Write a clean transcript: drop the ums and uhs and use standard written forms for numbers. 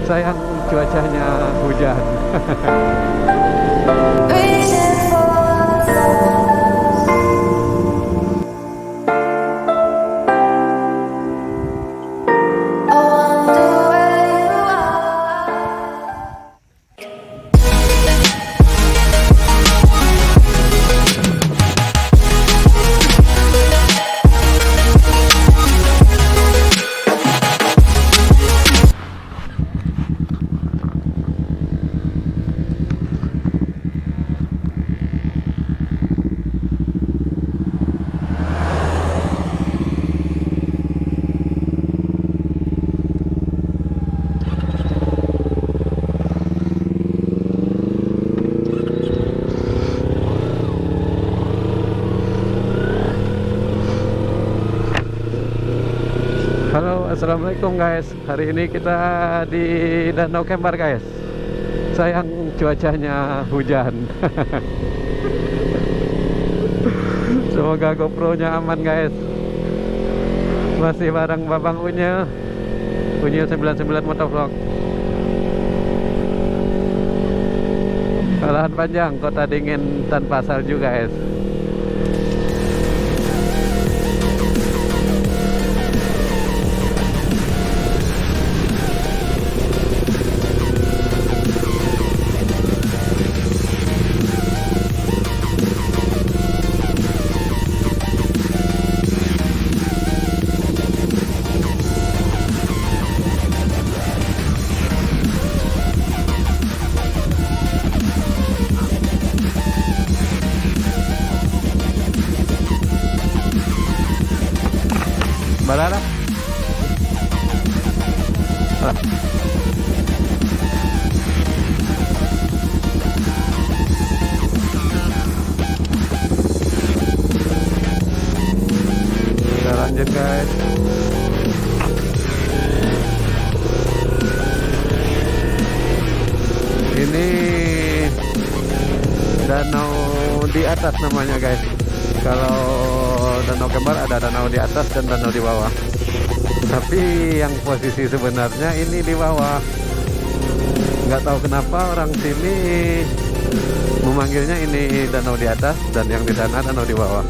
Sayang cuacanya hujan. Halo, assalamualaikum guys. Hari ini kita di Danau guys. Sayang cuacanya hujan. Semoga GoPro-nya aman guys. Masih bareng Babang Unyil 99 motovlog. Alahan panjang, kota dingin tanpa salju guys. Barat. Kita lanjut guys. Ini danau di atas namanya guys. Kalau danau Kembar ada danau di atas dan danau di bawah. Tapi yang posisi sebenarnya ini di bawah. Nggak tahu kenapa orang sini memanggilnya ini danau di atas dan yang di sana danau di bawah.